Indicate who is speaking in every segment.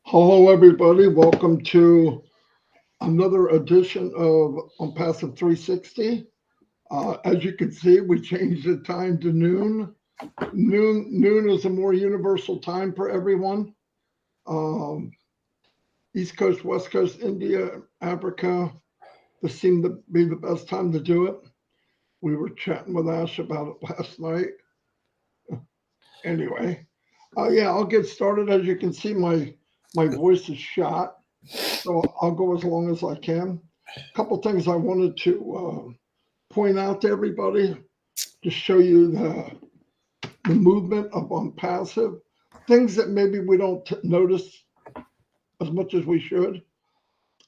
Speaker 1: Hello, everybody. Welcome to another edition of OnPassive 360. As you can see, we changed the time to noon. Noon is a more universal time for everyone. Um, East Coast, West Coast, India, Africa. This seemed to be the best time to do it. We were chatting with Ash about it last night. Anyway, yeah, I'll get started. As you can see, my voice is shot. So I'll go as long as I can. A couple things I wanted to point out to everybody to show you the movement of OnPassive, things that maybe we don't notice as much as we should.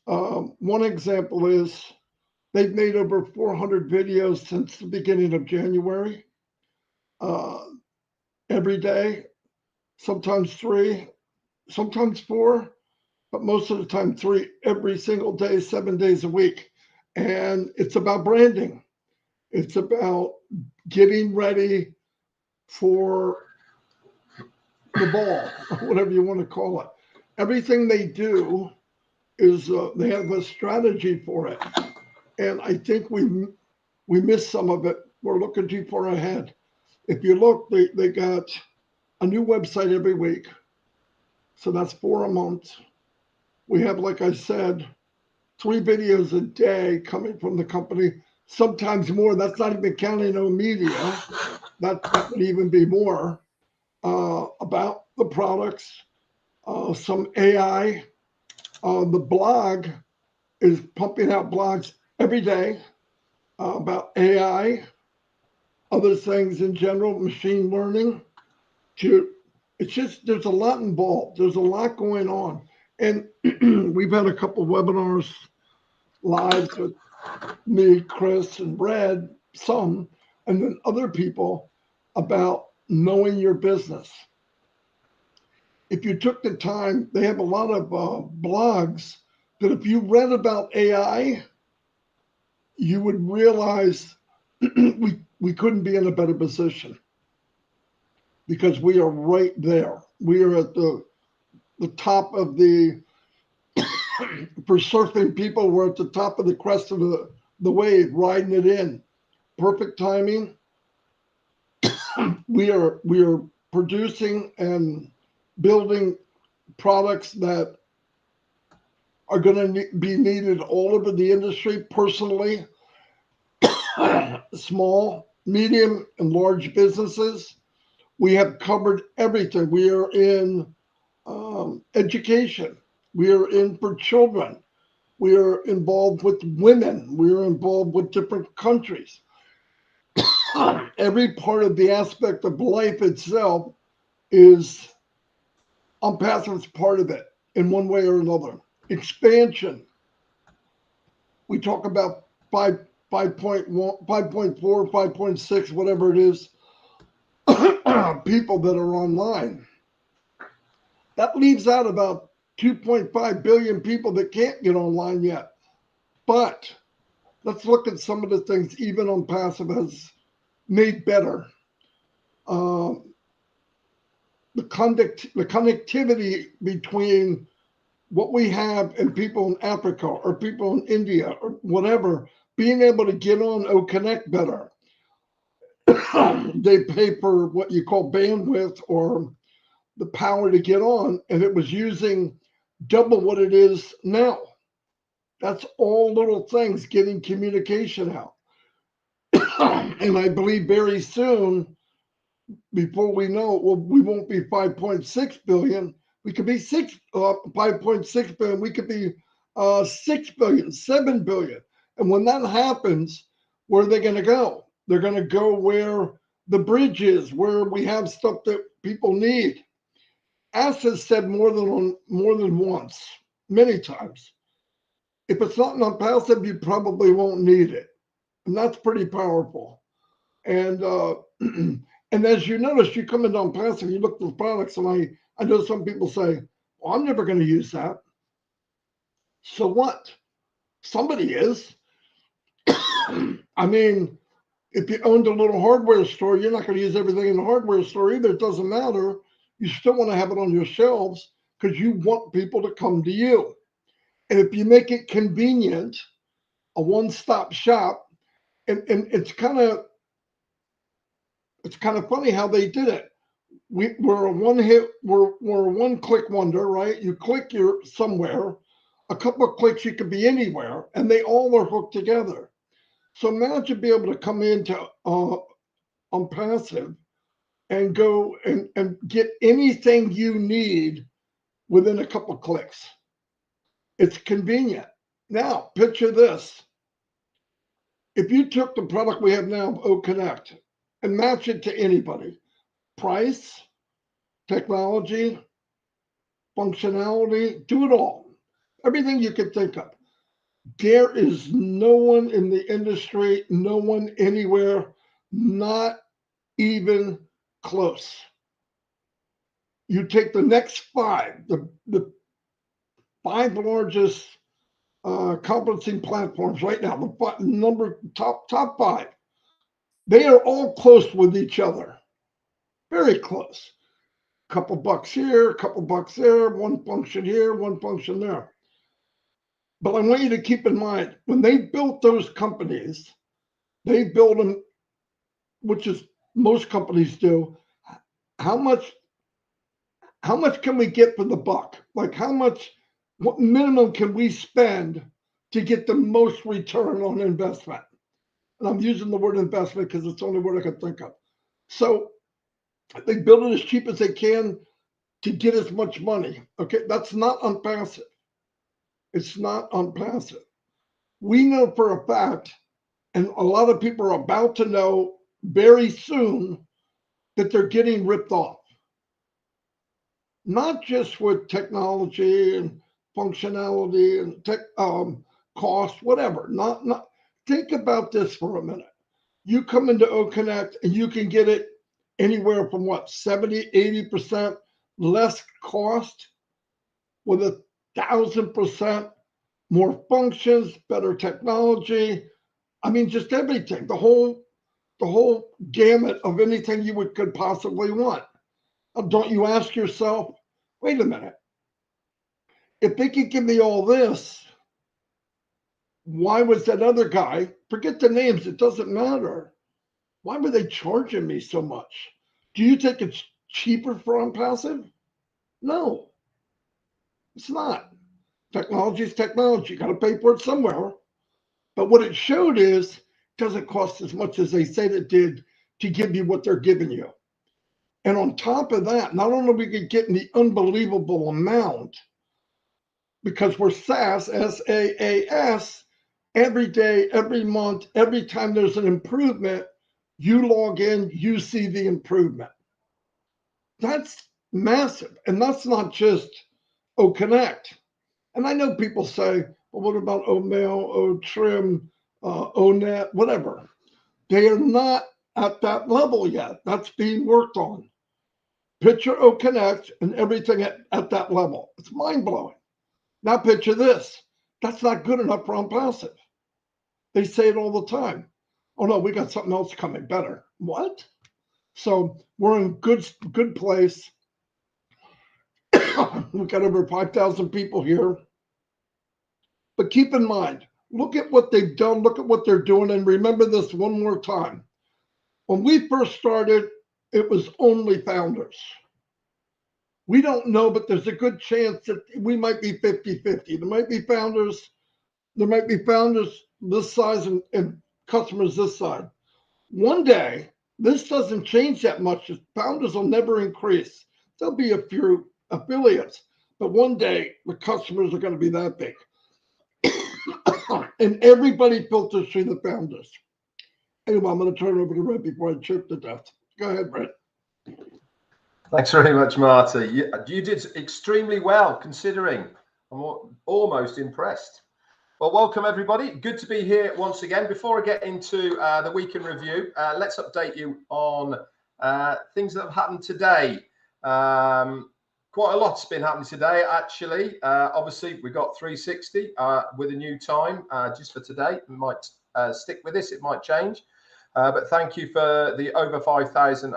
Speaker 1: One example is they've made over 400 videos since the beginning of January, uh, every day, sometimes three, sometimes four, but most of the time three every single day, 7 days a week. And it's about branding. It's about getting ready for the ball, whatever you want to call it. Everything they do is they have a strategy for it, and I think we missed some of it. We're looking too far ahead. If you look, they got a new website every week, so that's four a month. We have, like I said, three videos a day coming from the company, sometimes more. That's not even counting no media. That would even be more about the products, some AI. The blog is pumping out blogs every day about AI, other things in general, machine learning. To it's just there's a lot involved. There's a lot going on, and we've had a couple webinars live with me, Chris, and Brad, some, and then other people about knowing your business. If you took the time, they have a lot of blogs that if you read about AI, you would realize we couldn't be in a better position because we are right there. We are at the top of the for surfing people. We're at the top of the crest of the wave, riding it in. Perfect timing. We are producing and building products that are going to be needed all over the industry. Personally, small, medium, and large businesses. We have covered everything. We are in education. We are in for children. We are involved with women. We are involved with different countries. Every part of the aspect of life itself is OnPassive's part of it in one way or another. Expansion. We talk about 5.1, 5.4, 5.6, whatever it is, people that are online. That leaves out about 2.5 billion people that can't get online yet. But let's look at some of the things even OnPassive has made better. Um, the connectivity between what we have and people in Africa or people in India or whatever, being able to get on or connect better. They pay for what you call bandwidth or the power to get on, and it was using double what it is now. That's all little things getting communication out. And I believe very soon, before we know it, well, we won't be 5.6 billion. We could be 5.6 billion. We could be 6 billion, 7 billion. And when that happens, where are they going to go? They're going to go where the bridge is, where we have stuff that people need. As has said more than once, many times, if it's not non-passive, you probably won't need it, and that's pretty powerful. And and as you notice, you come in non-passive, you look at the products, and I know some people say, "Well, I'm never going to use that." So what? Somebody is. I mean, if you owned a little hardware store, you're not going to use everything in the hardware store either. It doesn't matter. You still want to have it on your shelves because you want people to come to you. And if you make it convenient, a one-stop shop, and it's kind of funny how they did it. We're a one-click wonder, right? You click, you're somewhere. A couple of clicks, you could be anywhere, and they all are hooked together. So imagine being able to come into ONPASSIVE and go and get anything you need within a couple of clicks. It's convenient. Now, picture this. If you took the product we have now, OConnect, and match it to anybody, price, technology, functionality, do it all. Everything you could think of. There is no one in the industry, no one anywhere, not even close. You take the next five, the five largest conferencing platforms right now, the top five, they are all close with each other, very close. Couple bucks here, couple bucks there, one function here, one function there. But I want you to keep in mind, when they built those companies, they build them, which is most companies do. How much can we get for the buck? Like what minimum can we spend to get the most return on investment? And I'm using the word investment because it's the only word I can think of. So they build it as cheap as they can to get as much money. Okay, that's not ONPASSIVE. It's not ONPASSIVE. We know for a fact, and a lot of people are about to know very soon, that they're getting ripped off. Not just with technology and functionality and cost, whatever. Not. Think about this for a minute. You come into OConnect and you can get it anywhere from 70, 80% less cost with 1,000% more functions, better technology. I mean, just everything, the whole gamut of anything you could possibly want. Don't you ask yourself, wait a minute, if they could give me all this, why was that other guy, forget the names, it doesn't matter. Why were they charging me so much? Do you think it's cheaper for ONPASSIVE? No, it's not. Technology is technology. You got to pay for it somewhere. But what it showed is it doesn't cost as much as they said it did to give you what they're giving you. And on top of that, not only are we getting the unbelievable amount, because we're SaaS, SaaS, every day, every month, every time there's an improvement, you log in, you see the improvement. That's massive. And that's not just OConnect. And I know people say, well, what about OMail, OTrim, ONet, whatever? They are not at that level yet. That's being worked on. Picture OConnect and everything at that level. It's mind-blowing. Now picture this. That's not good enough for ONPASSIVE. They say it all the time. Oh no, we got something else coming better. What? So we're in good place. We've got over 5,000 people here. But keep in mind, look at what they've done, look at what they're doing, and remember this one more time. When we first started, it was only founders. We don't know, but there's a good chance that we might be 50-50. There might be founders this size and customers this side. One day, this doesn't change that much. Founders will never increase. There'll be a few affiliates, but one day the customers are going to be that big. And everybody filters through the founders. Anyway, I'm going to turn it over to Red before I choke to death. Go ahead, Red.
Speaker 2: Thanks very much, Marty. You did extremely well, considering. I'm almost impressed. Well, welcome, everybody. Good to be here once again. Before I get into the week in review, let's update you on things that have happened today. Quite a lot's been happening today, actually. Obviously, we got 360 with a new time just for today. We might stick with this. It might change. But thank you for the over 5,000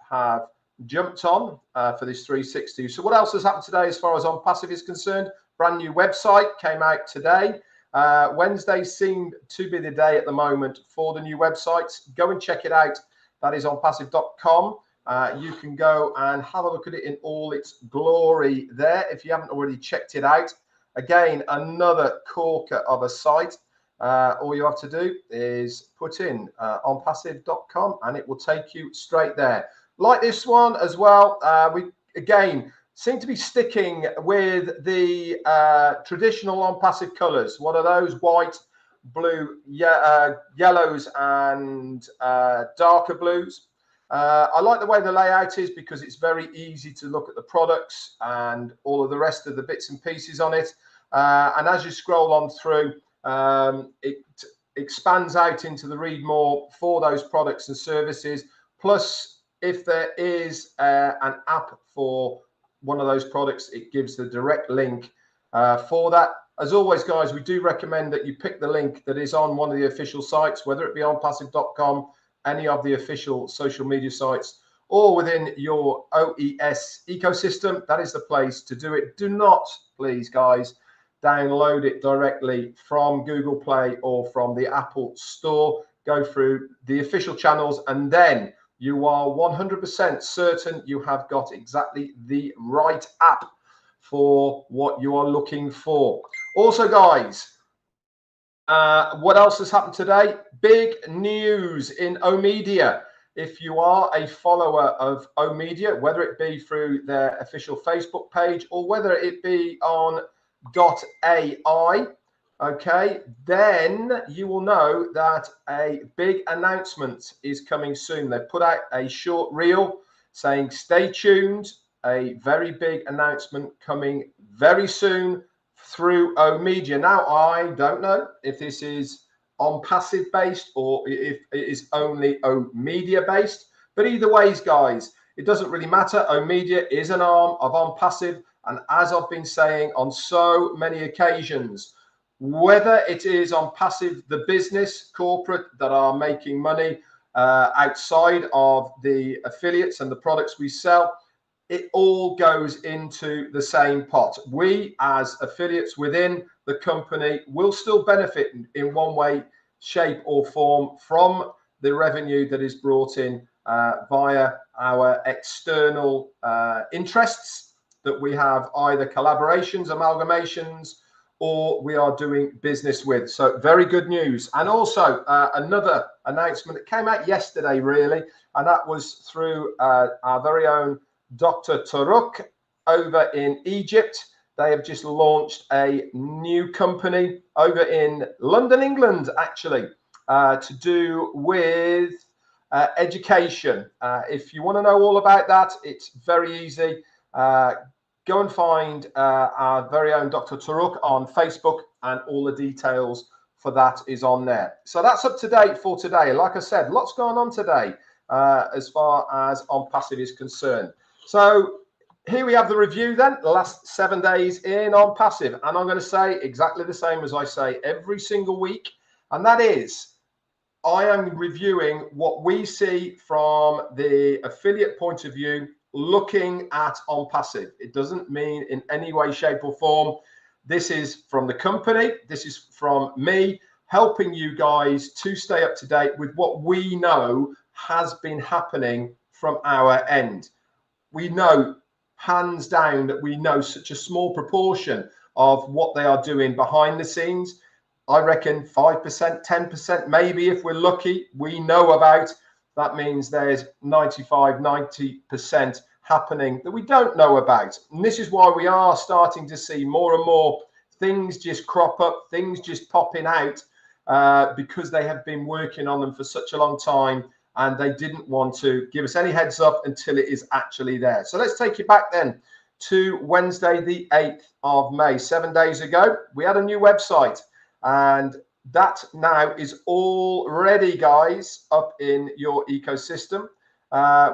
Speaker 2: have jumped on for this 360. So what else has happened today as far as ONPASSIVE is concerned? Brand new website came out today. Wednesday seemed to be the day at the moment for the new websites. Go and check it out. That is onpassive.com. You can go and have a look at it in all its glory there if you haven't already checked it out. Again, another corker of a site. All you have to do is put in onpassive.com and it will take you straight there. Like this one as well, we again seem to be sticking with the traditional ONPASSIVE colors. What are those? White, blue, yellows, and darker blues. I like the way the layout is because it's very easy to look at the products and all of the rest of the bits and pieces on it. And as you scroll on through, it expands out into the read more for those products and services. Plus, if there is an app for one of those products, it gives the direct link for that. As always, guys, we do recommend that you pick the link that is on one of the official sites, whether it be onpassive.com, any of the official social media sites, or within your OES ecosystem. That is the place to do it. Do not, please, guys, download it directly from Google Play or from the Apple Store. Go through the official channels, and then you are 100% certain you have got exactly the right app for what you are looking for. Also, guys, what else has happened today? Big news in OMedia. If you are a follower of OMedia, whether it be through their official Facebook page or whether it be on .ai, okay, then you will know that a big announcement is coming soon. They put out a short reel saying stay tuned, a very big announcement coming very soon through OMedia. Now, I don't know if this is ONPASSIVE based or if it is only OMedia based, but either ways, guys, it doesn't really matter. OMedia is an arm of ONPASSIVE, and as I've been saying on so many occasions, whether it is ONPASSIVE, the business, corporate that are making money outside of the affiliates and the products we sell, it all goes into the same pot. We as affiliates within the company will still benefit in one way, shape or form from the revenue that is brought in via our external interests that we have, either collaborations, amalgamations, or we are doing business with. So very good news. And also another announcement that came out yesterday, really, and that was through our very own Dr. Taruk over in Egypt. They have just launched a new company over in London, England, actually, to do with education. If you want to know all about that, it's very easy. Go and find our very own Dr. Taruk on Facebook, and all the details for that is on there. So that's up to date for today. Like I said, lots going on today as far as ONPASSIVE is concerned. So here we have the review then, the last 7 days in ONPASSIVE. And I'm going to say exactly the same as I say every single week. And that is, I am reviewing what we see from the affiliate point of view, looking at ONPASSIVE. It doesn't mean in any way, shape or form. This is from the company. This is from me, helping you guys to stay up to date with what we know has been happening from our end. We know, hands down, that we know such a small proportion of what they are doing behind the scenes. I reckon 5%, 10%, maybe if we're lucky, we know about. That means there's 95, 90% happening that we don't know about. And this is why we are starting to see more and more things just crop up, things just popping out because they have been working on them for such a long time, and they didn't want to give us any heads up until it is actually there. So let's take you back then to Wednesday, the 8th of May. 7 days ago, we had a new website, and that now is already, guys, up in your ecosystem.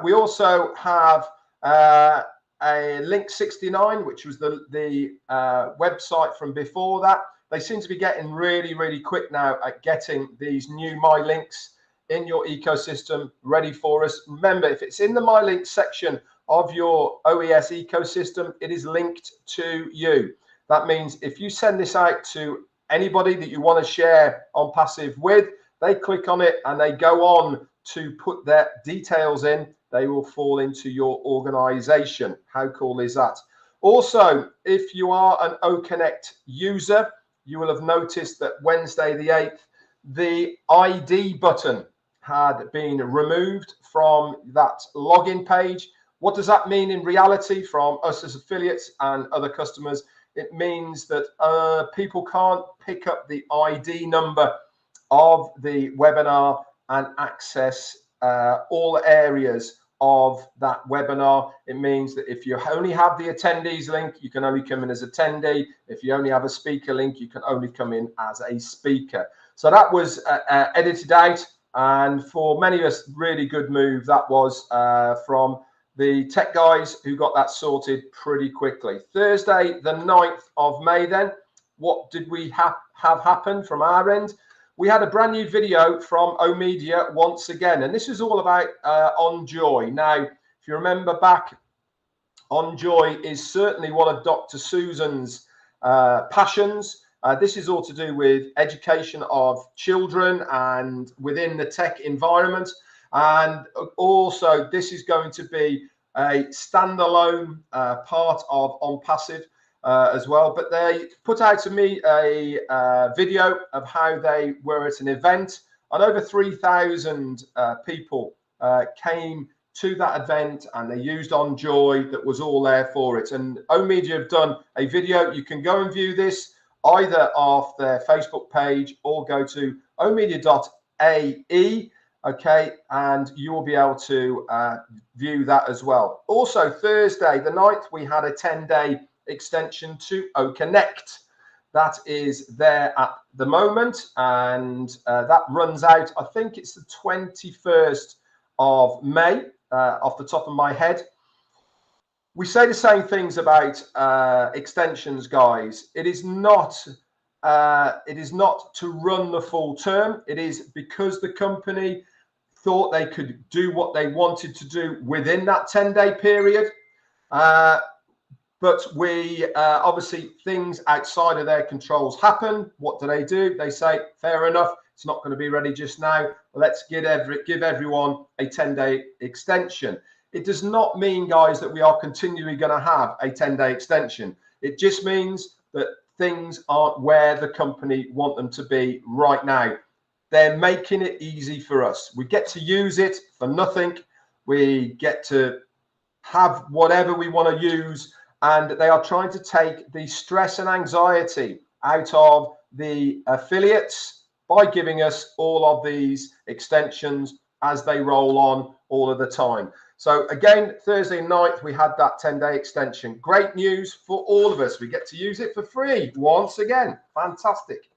Speaker 2: We also have a link 69, which was the website from before that. They seem to be getting really, really quick now at getting these new My Links in your ecosystem ready for us. Remember, if it's in the My Link section of your OES ecosystem, it is linked to you. That means if you send this out to anybody that you want to share ONPASSIVE with, they click on it and they go on to put their details in, they will fall into your organization. How cool is that? Also, if you are an OConnect user, you will have noticed that Wednesday the 8th, the ID button had been removed from that login page. What does that mean in reality from us as affiliates and other customers? It means that people can't pick up the ID number of the webinar and access all areas of that webinar. It means that if you only have the attendees link, you can only come in as attendee. If you only have a speaker link, you can only come in as a speaker. So that was edited out, and for many of us, really good move that was from the tech guys who got that sorted pretty quickly. Thursday, the 9th of May then, what did we have happen from our end? We had a brand new video from OMedia once again, and this is all about OnJoy. Now, if you remember back, OnJoy is certainly one of Dr. Susan's passions. This is all to do with education of children and within the tech environment. And also, this is going to be a standalone part of ONPASSIVE as well. But they put out to me a video of how they were at an event, and over 3,000 people came to that event, and they used OnJoy. That was all there for it. And OMedia have done a video. You can go and view this either off their Facebook page or go to omedia.ae. Okay, and you will be able to view that as well. Also, Thursday the 9th, we had a 10-day extension to OConnect. That is there at the moment, and that runs out, I think it's the 21st of May, off the top of my head. We say the same things about extensions, guys. It is not to run the full term. It is because the company thought they could do what they wanted to do within that 10-day period. But we obviously, things outside of their controls happen. What do? They say, fair enough, it's not going to be ready just now. Let's give everyone a 10-day extension. It does not mean, guys, that we are continually going to have a 10-day extension. It just means that things aren't where the company want them to be right now. They're making it easy for us. We get to use it for nothing. We get to have whatever we want to use, and they are trying to take the stress and anxiety out of the affiliates by giving us all of these extensions as they roll on all of the time. So again, Thursday night, we had that 10-day extension. Great news for all of us. We get to use it for free once again. Fantastic.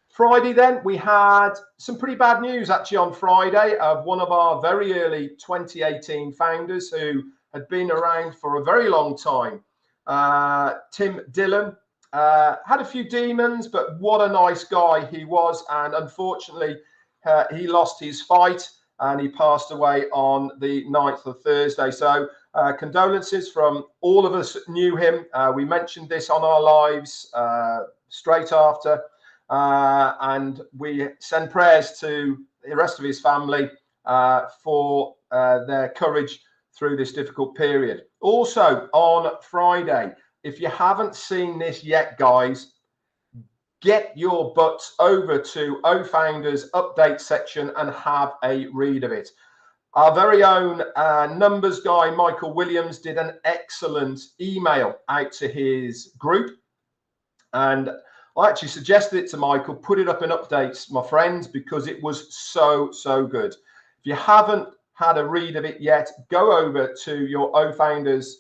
Speaker 2: Friday then, we had some pretty bad news actually on Friday of one of our very early 2018 founders who had been around for a very long time. Tim Dillon had a few demons, but what a nice guy he was. And unfortunately, he lost his fight and he passed away on the 9th of Thursday. So condolences from all of us that knew him. We mentioned this on our lives straight after. And we send prayers to the rest of his family for their courage through this difficult period. Also on Friday, if you haven't seen this yet, guys, get your butts over to OFounders update section and have a read of it. Our very own numbers guy, Michael Williams, did an excellent email out to his group. And I actually suggested it to Michael, put it up in updates, my friends, because it was so, so good. If you haven't had a read of it yet, go over to your OFounders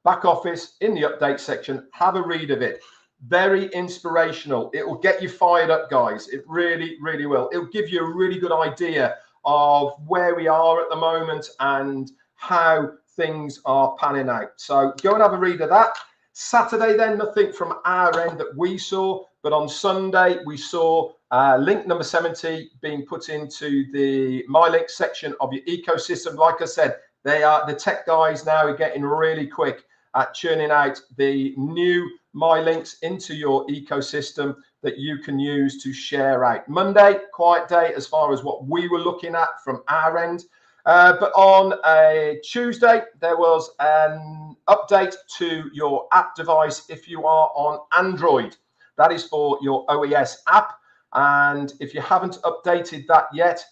Speaker 2: back office in the update section, have a read of it. Very inspirational. It will get you fired up, guys. It really, really will. It will give you a really good idea of where we are at the moment and how things are panning out. So go and have a read of that. Saturday then, nothing from our end that we saw. But on Sunday, we saw link number 70 being put into the My Link section of your ecosystem. Like I said, the tech guys now are getting really quick at churning out the new My Links into your ecosystem that you can use to share out. Monday, quiet day as far as what we were looking at from our end. But on a Tuesday, there was an update to your app device if you are on Android. That is for your OES app. And if you haven't updated that yet,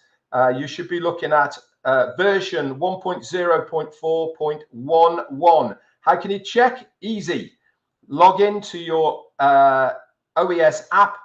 Speaker 2: you should be looking at version 1.0.4.11. How can you check? Easy. Log into your OES app,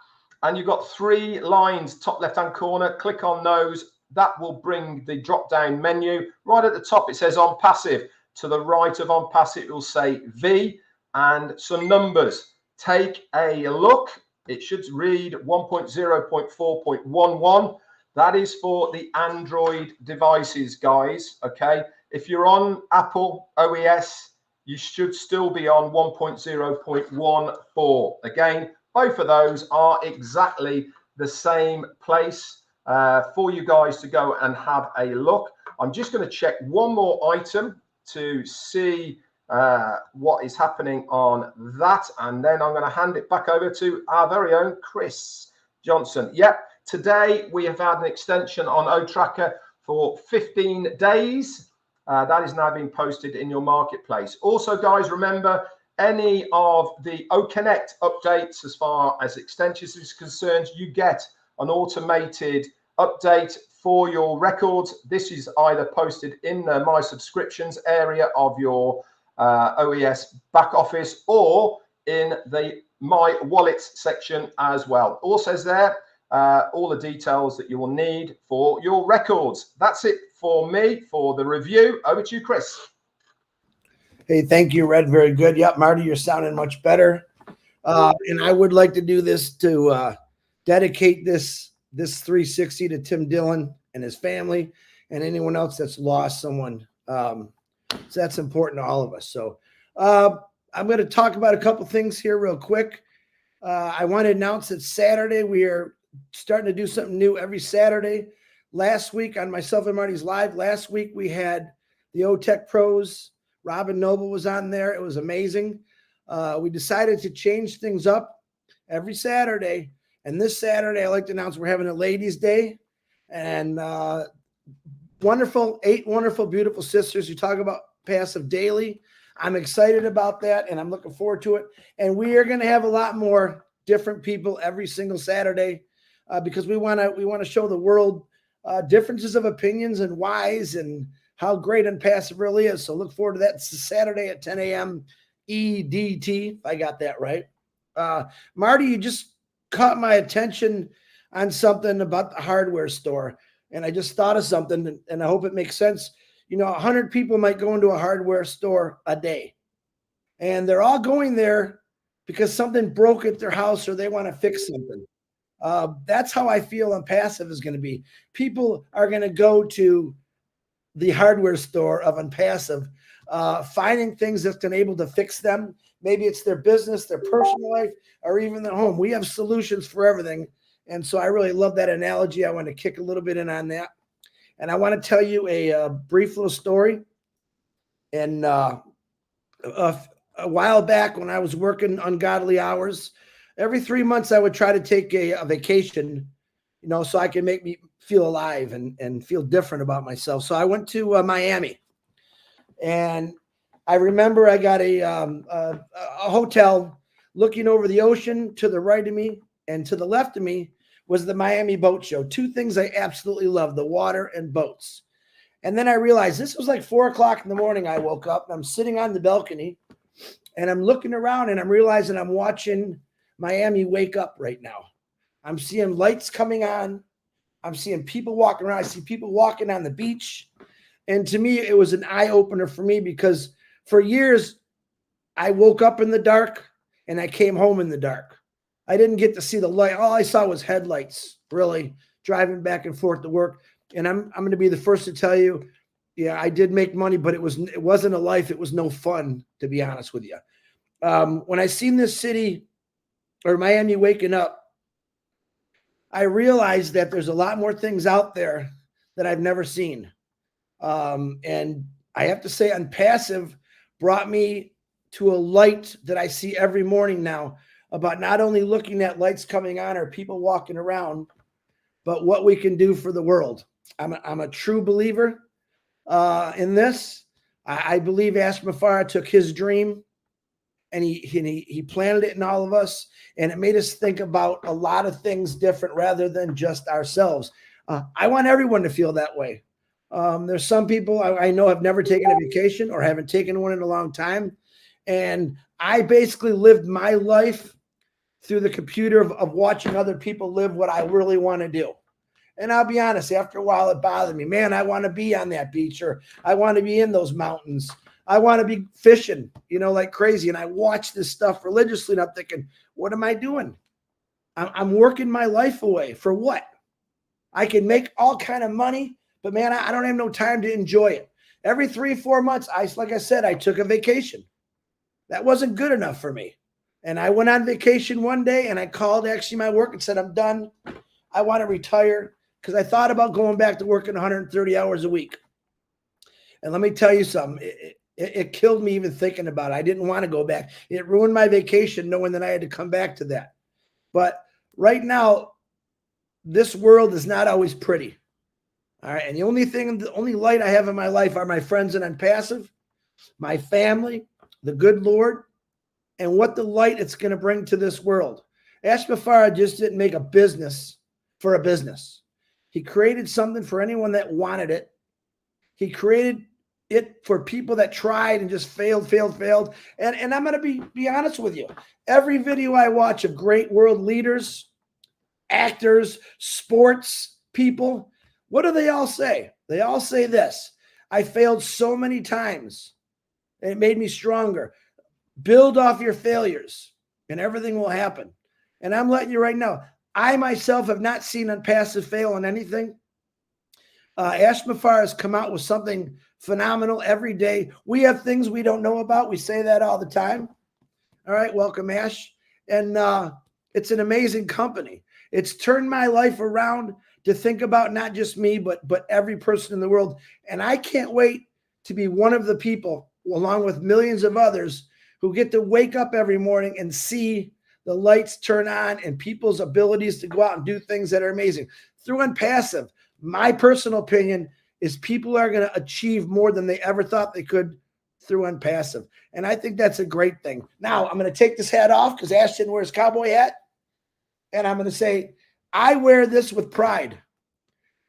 Speaker 2: and you've got 3 lines, top left-hand corner. Click on those. That will bring the drop-down menu. Right at the top, it says ONPASSIVE. To the right of ONPASSIVE, it will say V and some numbers. Take a look. It should read 1.0.4.11. That is for the Android devices, guys. Okay. If you're on Apple OES, you should still be on 1.0.14. Again, both of those are exactly the same place for you guys to go and have a look. I'm just going to check one more item to see what is happening on that, and then I'm going to hand it back over to our very own Chris Johnson. Yep, today we have had an extension on OTracker for 15 days. That is now being posted in your marketplace. Also, guys, remember, any of the OConnect updates as far as extensions is concerned, you get an automated update for your records. This is either posted in the My Subscriptions area of your OES back office or in the My Wallets section as well. Also says there all the details that you will need for your records. That's it for me for the review. Over to you, Chris.
Speaker 3: Hey, thank you, Red. Very good. Yep, Marty, you're sounding much better. And I would like to do this to dedicate this 360 to Tim Dillon and his family and anyone else that's lost someone. So that's important to all of us. So I'm going to talk about a couple things here real quick. I want to announce that Saturday we are starting to do something new every Saturday. Last week on Myself and Marty's Live, last week we had the OTech Pros. Robin Noble was on there. It was amazing. We decided to change things up every Saturday. And this Saturday, I'd like to announce we're having a ladies' day. And 8 wonderful, beautiful sisters who talk about passive daily. I'm excited about that, and I'm looking forward to it. And we are going to have a lot more different people every single Saturday because we want to show the world differences of opinions and whys and how great ONPASSIVE really is. So look forward to that. It's Saturday at 10 a.m. EDT, if I got that right. Marty, you just caught my attention on something about the hardware store. And I just thought of something, and I hope it makes sense. 100 people might go into a hardware store a day. And they're all going there because something broke at their house or they want to fix something. That's how I feel ONPASSIVE is going to be. People are going to go to the hardware store of ONPASSIVE, finding things that's been able to fix them. Maybe it's their business, their personal life, or even their home. We have solutions for everything. And so I really love that analogy. I want to kick a little bit in on that. And I want to tell you a brief little story. And a while back when I was working ungodly hours, every 3 months I would try to take a vacation, so I can make me feel alive and feel different about myself. So I went to Miami, and I remember I got a hotel looking over the ocean. To the right of me and to the left of me was the Miami Boat Show. 2 things I absolutely love, the water and boats. And then I realized this was like 4 o'clock in the morning. I woke up and I'm sitting on the balcony and I'm looking around and I'm realizing I'm watching Miami wake up right now. I'm seeing lights coming on. I'm seeing people walking around. I see people walking on the beach. And to me, it was an eye opener for me because for years, I woke up in the dark and I came home in the dark. I didn't get to see the light. All I saw was headlights, really, driving back and forth to work. And I'm going to be the first to tell you, yeah, I did make money, but it wasn't a life. It was no fun, to be honest with you. When I seen this city or Miami waking up, I realized that there's a lot more things out there that I've never seen. And I have to say, ONPASSIVE brought me to a light that I see every morning now about not only looking at lights coming on or people walking around, but what we can do for the world. I'm a true believer in this. I believe Ashmafara took his dream and he planted it in all of us, and it made us think about a lot of things different rather than just ourselves. I want everyone to feel that way. There's some people I know have never taken a vacation or haven't taken one in a long time. And I basically lived my life through the computer of watching other people live what I really want to do. And I'll be honest, after a while, it bothered me. Man, I want to be on that beach, or I want to be in those mountains. I want to be fishing, like crazy. And I watch this stuff religiously, and I'm thinking, what am I doing? I'm working my life away for what? I can make all kind of money, but man, I don't have no time to enjoy it. Every 3-4 months, like I said, I took a vacation. That wasn't good enough for me. And I went on vacation one day, and I called actually my work and said, I'm done. I want to retire, because I thought about going back to working 130 hours a week. And let me tell you something. It killed me even thinking about it. I didn't want to go back. It ruined my vacation knowing that I had to come back to that. But right now, this world is not always pretty. All right. And the only light I have in my life are my friends in ONPASSIVE, my family, the good Lord, and what the light it's going to bring to this world. Ashmafara just didn't make a business for a business. He created something for anyone that wanted it. He created it for people that tried and just failed. And I'm going to be honest with you. Every video I watch of great world leaders, actors, sports people, what do they all say? They all say this: I failed so many times, and it made me stronger. Build off your failures, and everything will happen. And I'm letting you right now, I myself have not seen ONPASSIVE fail on anything. Ashmafara has come out with something phenomenal every day. We have things we don't know about. We say that all the time. All right, welcome, Ash. And it's an amazing company. It's turned my life around to think about not just me, but every person in the world. And I can't wait to be one of the people, along with millions of others, who get to wake up every morning and see the lights turn on and people's abilities to go out and do things that are amazing. Through ONPASSIVE, my personal opinion is people are going to achieve more than they ever thought they could through ONPASSIVE. And I think that's a great thing. Now, I'm going to take this hat off because Ash didn't wear his cowboy hat. And I'm going to say, I wear this with pride.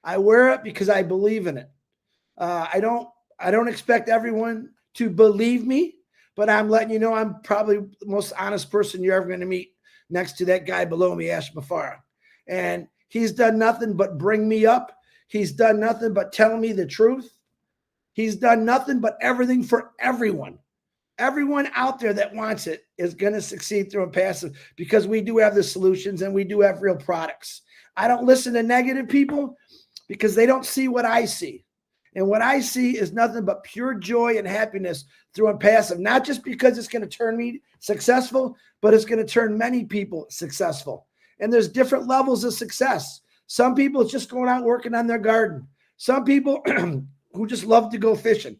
Speaker 3: I wear it because I believe in it. I don't expect everyone to believe me, but I'm letting you know I'm probably the most honest person you're ever going to meet, next to that guy below me, Ashmafara. And he's done nothing but bring me up. He's done nothing but tell me the truth. He's done nothing but everything for everyone. Everyone out there that wants it is going to succeed through ONPASSIVE, because we do have the solutions and we do have real products. I don't listen to negative people because they don't see what I see. And what I see is nothing but pure joy and happiness through ONPASSIVE, not just because it's going to turn me successful, but it's going to turn many people successful. And there's different levels of success. Some people, it's just going out working on their garden. Some people who just love to go fishing.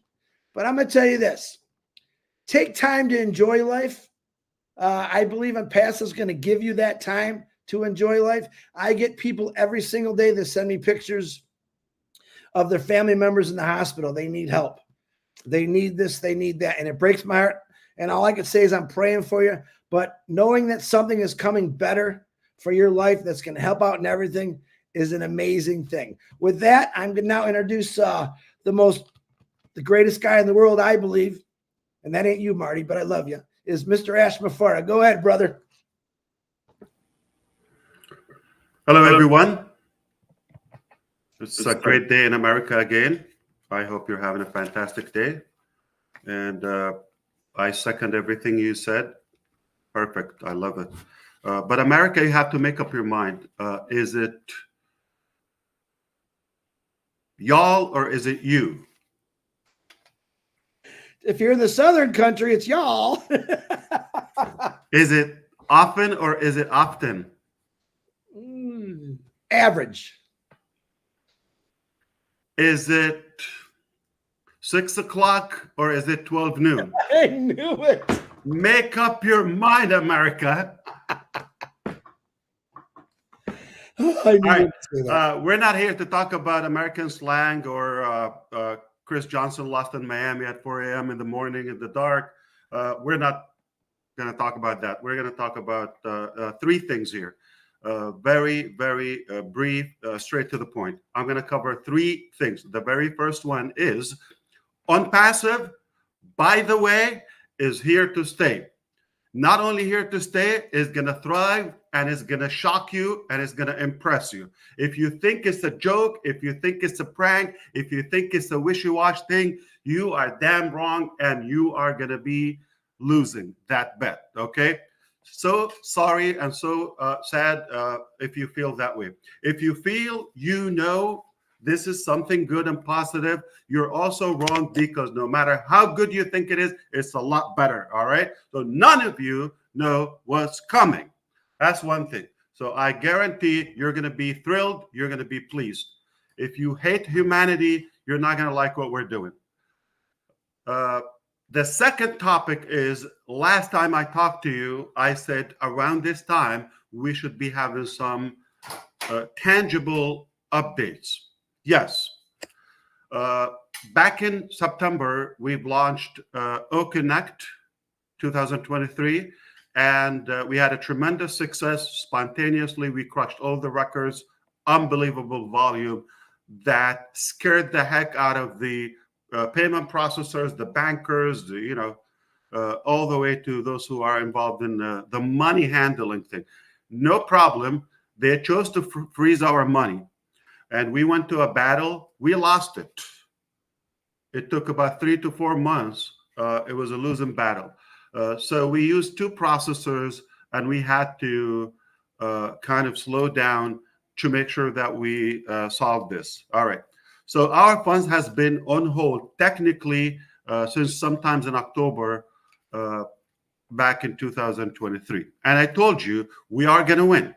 Speaker 3: But I'm going to tell you this. Take time to enjoy life. I believe ONPASSIVE is going to give you that time to enjoy life. I get people every single day that send me pictures of their family members in the hospital. They need help. They need this, they need that. And it breaks my heart. And all I can say is I'm praying for you. But knowing that something is coming better for your life that's going to help out in everything is an amazing thing. With that, I'm going to now introduce the greatest guy in the world, I believe. And that ain't you, Marty, but I love you, is Mr. Ashmafara. Go ahead, brother.
Speaker 4: Hello, everyone. It's a great day in America again. I hope you're having a fantastic day. And I second everything you said. Perfect. I love it. But America, you have to make up your mind. Is it y'all or is it you?
Speaker 3: If you're in the southern country, it's y'all.
Speaker 4: Is it Often or is it often?
Speaker 3: Average.
Speaker 4: Is it 6 o'clock or is it 12 noon?
Speaker 3: I knew it.
Speaker 4: Make up your mind, America.
Speaker 3: I knew
Speaker 4: All right.
Speaker 3: you'd say that.
Speaker 4: We're not here to talk about American slang or Chris Johnson lost in Miami at 4 a.m. in the morning in the dark. We're not going to talk about that. We're going to talk about three things here. Very, very brief, straight to the point. I'm going to cover three things. The very first one is ONPASSIVE, by the way, is here to stay. Not only here to stay, is going to thrive and is going to shock you and is going to impress you. If you think it's a joke, if you think it's a prank, if you think it's a wishy-washy thing, you are damn wrong and you are going to be losing that bet, okay? So sorry and so sad if you feel that way. If you feel this is something good and positive, you're also wrong, because no matter how good you think it is, it's a lot better, all right? So none of you know what's coming. That's one thing. So I guarantee you're going to be thrilled. You're going to be pleased. If you hate humanity, you're not going to like what we're doing. The second topic is, last time I talked to you, I said around this time, we should be having some tangible updates. Yes. Back in September, we've launched OConnect 2023, and we had a tremendous success. Spontaneously, we crushed all the records, unbelievable volume that scared the heck out of the payment processors, the bankers, all the way to those who are involved in the money handling thing. No problem. They chose to freeze our money. And we went to a battle. We lost it. It took about 3 to 4 months. It was a losing battle. So we used two processors, and we had to kind of slow down to make sure that we solved this. All right. So our funds has been on hold technically since sometimes in October back in 2023. And I told you we are going to win.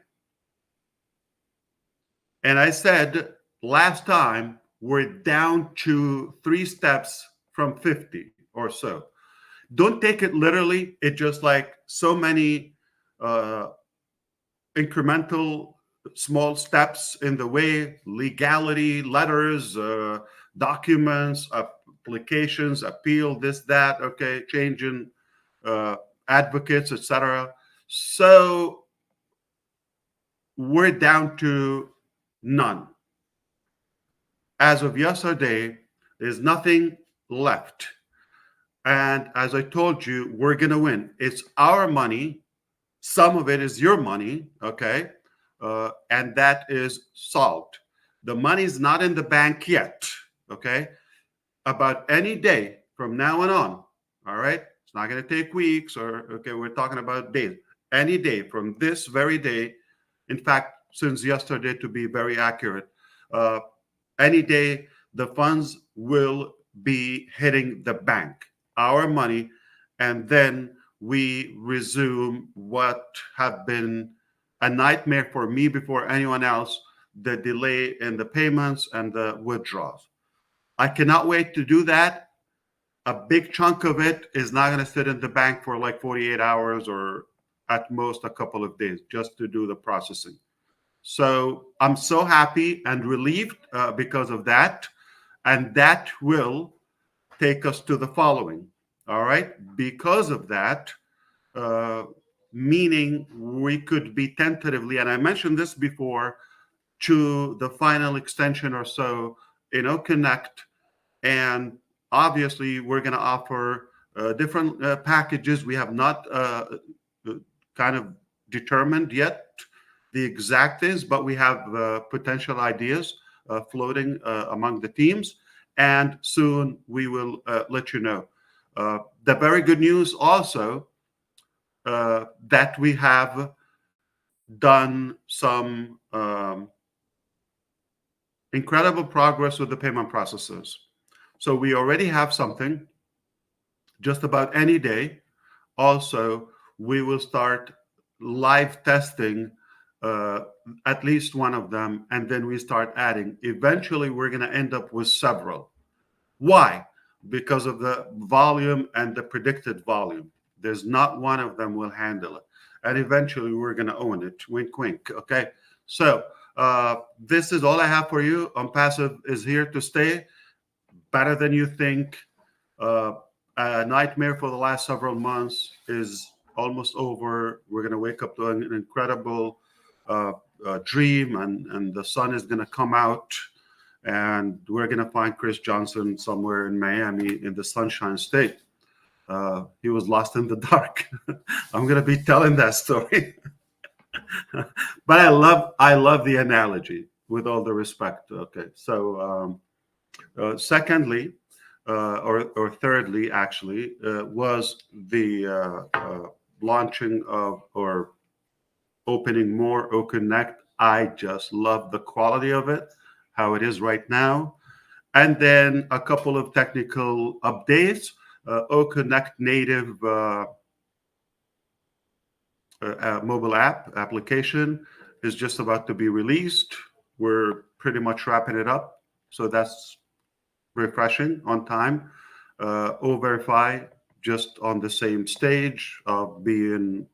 Speaker 4: And I said last time we're down to 3 steps from 50 or so. Don't take it literally. It's just like so many incremental small steps in the way: legality, letters, documents, applications, appeal, this, that, okay, changing advocates, etc. So we're down to none. As of yesterday, there's nothing left. And as I told you, we're going to win. It's our money. Some of it is your money, okay? And that is solved. The money's not in the bank yet, okay? About any day from now on, all right? It's not going to take weeks okay, we're talking about days. Any day from this very day, in fact, since yesterday to be very accurate, any day the funds will be hitting the bank, our money, and then we resume what have been a nightmare for me before anyone else, the delay in the payments and the withdrawals. I cannot wait to do that. A big chunk of it is not going to sit in the bank for like 48 hours or at most a couple of days just to do the processing. So I'm so happy and relieved because of that. And that will take us to the following. All right. Because of that, meaning we could be tentatively, and I mentioned this before, to the final extension or so in OConnect. And obviously, we're going to offer different packages. We have not kind of determined yet the exact things, but we have potential ideas floating among the teams. And soon we will let you know. The very good news also that we have done some incredible progress with the payment processors. So we already have something just about any day. Also, we will start live testing at least one of them, and then we start adding. Eventually, we're going to end up with several. Why? Because of the volume and the predicted volume. There's not one of them will handle it. And eventually, we're going to own it. Wink, wink. Okay. So this is all I have for you. ONPASSIVE is here to stay. Better than you think. A nightmare for the last several months is almost over. We're going to wake up to an incredible dream, and the sun is going to come out, and we're going to find Chris Johnson somewhere in Miami in the Sunshine State. He was lost in the dark. I'm going to be telling that story. But I love the analogy, with all the respect. Okay, so secondly, or thirdly, actually, was the launching of or opening more OConnect. I just love the quality of it, how it is right now. And then a couple of technical updates. OConnect native mobile application is just about to be released. We're pretty much wrapping it up. So that's refreshing, on time. O-Verify just on the same stage of being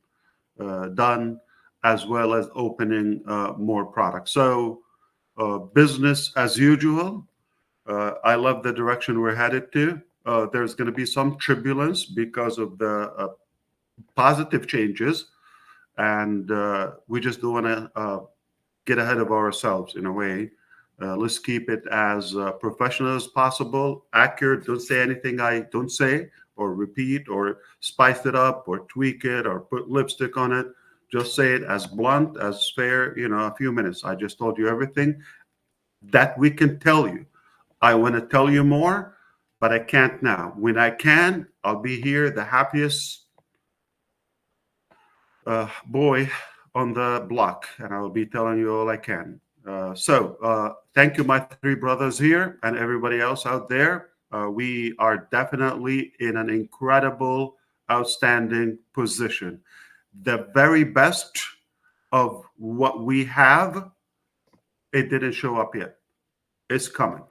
Speaker 4: done, as well as opening more products. So business as usual. I love the direction we're headed to. There's going to be some turbulence because of the positive changes, and we just don't want to get ahead of ourselves in a way. Let's keep it as professional as possible, accurate. Don't say anything I don't say, or repeat, or spice it up, or tweak it, or put lipstick on it. Just say it as blunt, as fair, a few minutes. I just told you everything that we can tell you. I want to tell you more, but I can't now. When I can, I'll be here, the happiest boy on the block, and I will be telling you all I can. So thank you, my three brothers here and everybody else out there. We are definitely in an incredible, outstanding position. The very best of what we have, it didn't show up yet. It's coming.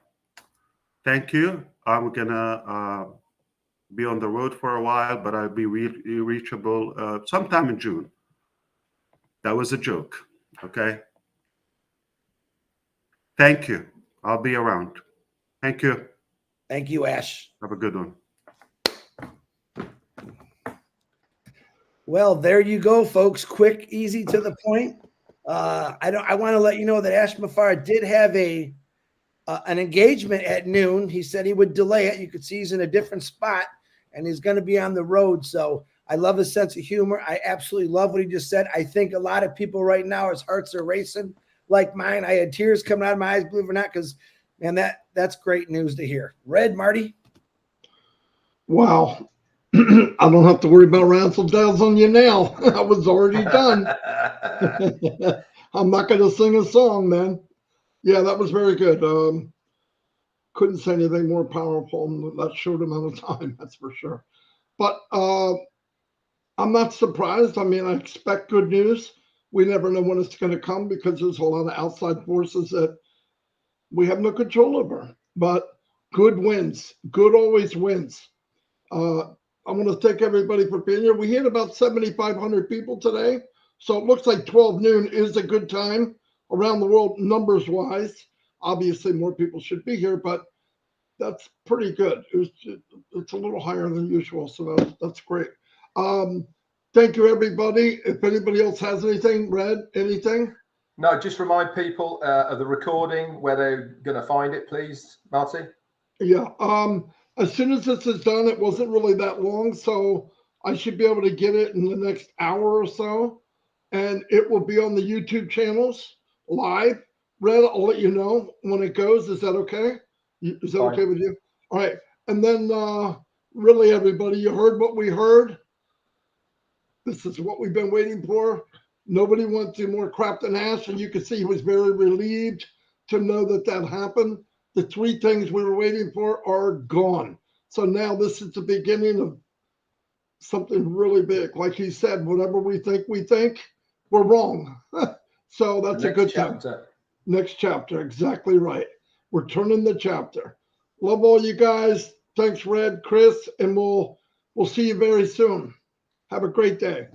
Speaker 4: Thank you. I'm going to be on the road for a while, but I'll be reachable sometime in June. That was a joke. Okay. Thank you. I'll be around. Thank you.
Speaker 3: Thank you, Ash.
Speaker 4: Have a good one.
Speaker 3: Well, there you go, folks. Quick, easy, to the point. I want to let you know that Ash Mafar did have an engagement at noon. He said he would delay it. You could see he's in a different spot, and he's going to be on the road. So I love his sense of humor. I absolutely love what he just said. I think a lot of people right now, his hearts are racing like mine. I had tears coming out of my eyes, believe it or not, because, man, that's great news to hear. Red, Marty?
Speaker 1: Wow. I don't have to worry about ransom dials on you now. I was already done. I'm not going to sing a song, man. Yeah, that was very good. Couldn't say anything more powerful in that short amount of time, that's for sure. But I'm not surprised. I mean, I expect good news. We never know when it's going to come because there's a lot of outside forces that we have no control over. But good wins. Good always wins. I want to thank everybody for being here. We hit about 7,500 people today. So it looks like 12 noon is a good time around the world, numbers wise. Obviously, more people should be here, but that's pretty good. It's a little higher than usual. So that's great. Thank you, everybody. If anybody else has anything, Red, anything?
Speaker 2: No, just remind people of the recording, where they're going to find it, please, Marty.
Speaker 1: Yeah. As soon as this is done, it wasn't really that long, so I should be able to get it in the next hour or so, and it will be on the YouTube channels live. Red, I'll let you know when it goes. Is that okay? Is that
Speaker 2: Fine.
Speaker 1: okay with you? All right. And then really, everybody, you heard what we heard. This is what we've been waiting for. Nobody went through more crap than Ash, and you can see he was very relieved to know that that happened. The three things we were waiting for are gone. So now this is the beginning of something really big. Like he said, whatever we think, we're wrong. So that's a
Speaker 2: Next
Speaker 1: good
Speaker 2: chapter.
Speaker 1: thing. Next chapter. Exactly right. We're turning the chapter. Love all you guys. Thanks, Red, Chris, and we'll see you very soon. Have a great day.